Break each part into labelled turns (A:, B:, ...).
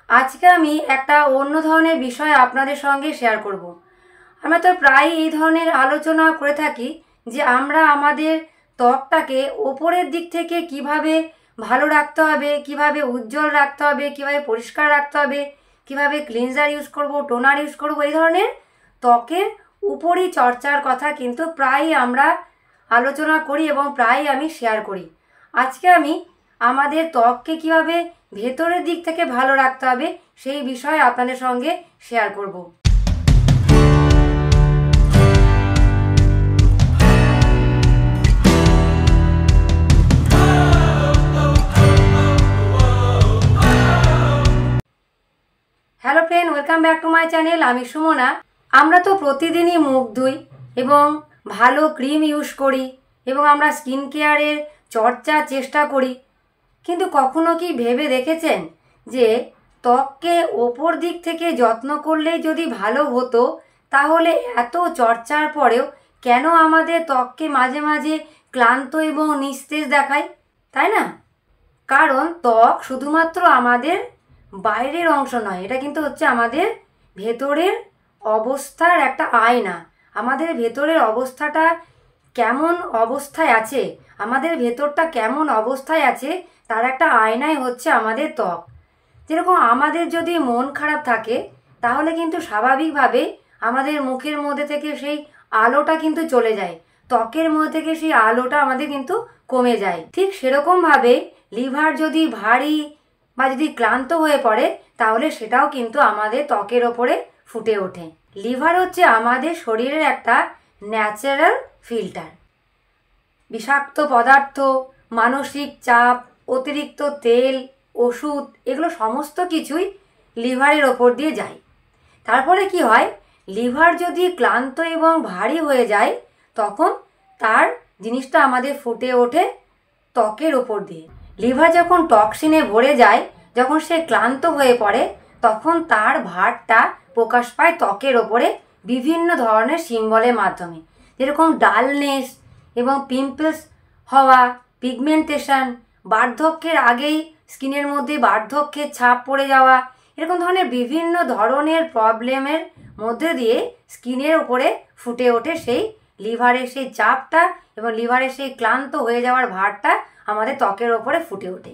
A: আজকে আমি একটা অন্য ধরনের বিষয় আপনাদের সঙ্গে শেয়ার করব। আমরা তো প্রায় এই ধরনের আলোচনা করে থাকি যে আমরা আমাদের ত্বকটাকে ওপরের দিক থেকে কিভাবে ভালো রাখতে হবে, কিভাবে উজ্জ্বল রাখতে হবে, কিভাবে পরিষ্কার রাখতে হবে, কিভাবে ক্লিনজার ইউজ করব, টোনার ইউজ করব, এই ধরনের ত্বকের উপরই চর্চার কথা কিন্তু প্রায়ই আমরা আলোচনা করি এবং প্রায়ই আমি শেয়ার করি। আজকে আমি আমাদের ত্বককে কিভাবে ভেতরের দিক থেকে ভালো রাখতে হবে সেই বিষয়ে আপনাদের সঙ্গে শেয়ার করব। Hello friend, welcome back to my channel. আমি সুমনা। আমরা তো প্রতিদিনই মুখ ধুই এবং ভালো ক্রিম ইউজ করি এবং আমরা স্কিন কেয়ারের চর্চার চেষ্টা করি, কিন্তু কখনো কি ভেবে দেখেছেন যে ত্বককে ওপর দিক থেকে যত্ন করলেই যদি ভালো হতো, তাহলে এত চর্চার পরেও কেন আমাদের ত্বককে মাঝে মাঝে ক্লান্ত এবং নিস্তেজ দেখায়, তাই না? কারণ ত্বক শুধুমাত্র আমাদের বাইরের অংশ নয়, এটা কিন্তু হচ্ছে আমাদের ভেতরের অবস্থার একটা আয়না। আমাদের ভেতরের অবস্থাটা কেমন অবস্থায় আছে, আমাদের ভেতরটা কেমন অবস্থায় আছে তার একটা আয়নাই হচ্ছে আমাদের ত্বক। যেরকম আমাদের যদি মন খারাপ থাকে তাহলে কিন্তু স্বাভাবিকভাবে আমাদের মুখের মধ্যে থেকে সেই আলোটা কিন্তু চলে যায়, ত্বকের মধ্যে থেকে সেই আলোটা আমাদের কিন্তু কমে যায়। ঠিক সেরকমভাবে লিভার যদি ভারী বা যদি ক্লান্ত হয়ে পড়ে তাহলে সেটাও কিন্তু আমাদের ত্বকের ওপরে ফুটে ওঠে। লিভার হচ্ছে আমাদের শরীরের একটা ন্যাচারাল ফিল্টার। বিষাক্ত পদার্থ, মানসিক চাপ, অতিরিক্ত তেল, ওষুধ, এগুলো সমস্ত কিছুই লিভারের ওপর দিয়ে যায়। তারপরে কি হয়, লিভার যদি ক্লান্ত এবং ভারী হয়ে যায় তখন তার জিনিসটা আমাদের ফুটে ওঠে ত্বকের ওপর দিয়ে। লিভার যখন টক্সিনে ভরে যায়, যখন সে ক্লান্ত হয়ে পড়ে, তখন তার ভারটা প্রকাশ পায় ত্বকের ওপরে বিভিন্ন ধরনের সিম্বলের মাধ্যমে, যেরকম ডালনেস এবং পিম্পলস হওয়া, পিগমেন্টেশন, বার্ধক্যের আগেই স্কিনের মধ্যে বার্ধক্যের ছাপ পড়ে যাওয়া, এরকম ধরনের বিভিন্ন ধরনের প্রবলেমের মধ্যে দিয়ে স্কিনের উপরে ফুটে ওঠে সেই লিভারের সেই চাপটা এবং লিভারের সেই ক্লান্ত হয়ে যাওয়ার ভারটা আমাদের ত্বকের ওপরে ফুটে ওঠে।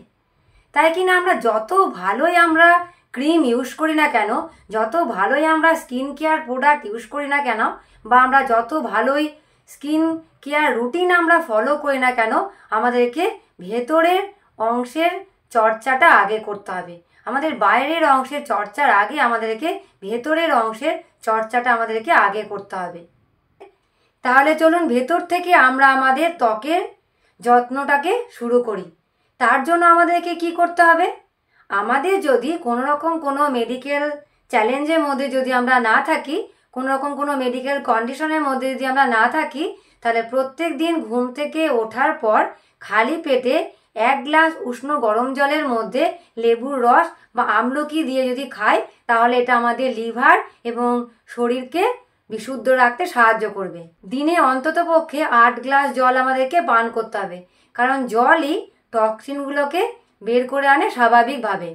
A: তাই কিনা আমরা যত ভালোই আমরা ক্রিম ইউজ করি না কেন, যত ভালোই আমরা স্কিন কেয়ার প্রোডাক্ট ইউজ করি না কেন, বা আমরা যত ভালোই স্কিন কেয়ার রুটিন আমরা ফলো করি না কেন, আমাদেরকে ভেতরের অংশের চর্চাটা আগে করতে হবে। আমাদের বাইরের অংশের চর্চার আগে আমাদেরকে ভেতরের অংশের চর্চাটা আমাদেরকে আগে করতে হবে। তাহলে চলুন ভেতর থেকে আমরা আমাদের ত্বকের যত্নটাকে শুরু করি। তার জন্য আমাদেরকে কি করতে হবে, আমাদের যদি কোনো রকম কোনো মেডিকেল চ্যালেঞ্জের মধ্যে যদি আমরা না থাকি, কোনো রকম কোনো মেডিকেল কন্ডিশনের মধ্যে যদি আমরা না থাকি, তাহলে প্রত্যেক দিন ঘুম থেকে ওঠার পর খালি পেটে 1 গ্লাস উষ্ণ গরম জলের মধ্যে লেবুর রস বা আমলকি দিয়ে যদি খাই, তাহলে এটা আমাদের লিভার এবং শরীরকে বিশুদ্ধ রাখতে সাহায্য করবে। দিনে অন্ততপক্ষে 8 গ্লাস জল আমাদেরকে পান করতে হবে, কারণ জলই টক্সিনগুলোকে বের করে আনে স্বাভাবিকভাবে।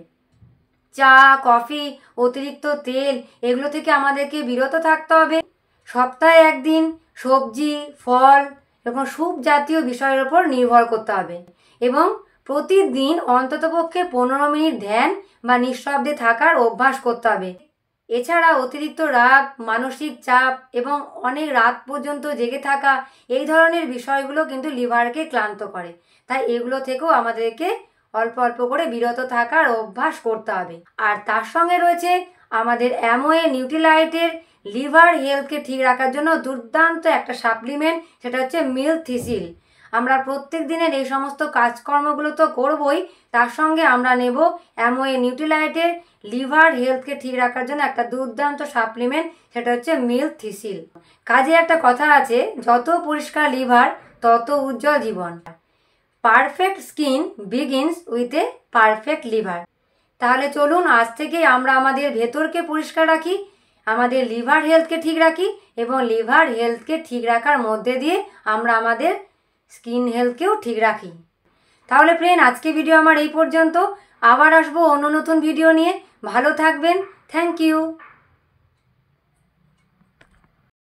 A: চা, কফি, অতিরিক্ত তেল, এগুলো থেকে আমাদেরকে বিরত থাকতে হবে। সপ্তাহে একদিন সবজি, ফল এবং স্যুপ জাতীয় বিষয়ের উপর নির্ভর করতে হবে এবং প্রতিদিন অন্ততপক্ষে 15 মিনিট ধ্যান বা নিঃশব্দে থাকার অভ্যাস করতে হবে। এছাড়া অতিরিক্ত রাগ, মানসিক চাপ এবং অনেক রাত পর্যন্ত জেগে থাকা, এই ধরনের বিষয়গুলো কিন্তু লিভারকে ক্লান্ত করে। তাই এগুলো থেকেও আমাদেরকে অল্প অল্প করে বিরত থাকার অভ্যাস করতে হবে। আর তার সঙ্গে রয়েছে আমাদের অ্যামোয়ে নিউট্রিলাইটের লিভার হেলথকে ঠিক রাখার জন্য দুর্দান্ত একটা সাপ্লিমেন্ট, সেটা হচ্ছে মিল্ক থিসিল। আমরা প্রত্যেক দিনের এই সমস্ত কাজকর্মগুলো তো করবই, তার সঙ্গে আমরা নেব অ্যামোয়ে নিউট্রিলাইটের লিভার হেলথকে ঠিক রাখার জন্য একটা দুর্দান্ত সাপ্লিমেন্ট, সেটা হচ্ছে মিল্ক থিসিল। কাজে একটা কথা আছে, যত পরিষ্কার লিভার তত উজ্জ্বল জীবন। Perfect skin begins with a perfect liver. তাহলে চলুন আজ থেকে আমরা আমাদের ভেতরকে পরিষ্কার রাখি, আমাদের লিভার হেলথকে ঠিক রাখি এবং লিভার হেলথকে ঠিক রাখার মধ্যে দিয়ে আমরা আমাদের স্কিন হেলথকেও ঠিক রাখি। তাহলে ফ্রেন্ড, আজকে ভিডিও আমার এই পর্যন্ত। আবার আসবো অন্য নতুন ভিডিও নিয়ে। ভালো থাকবেন। Thank you.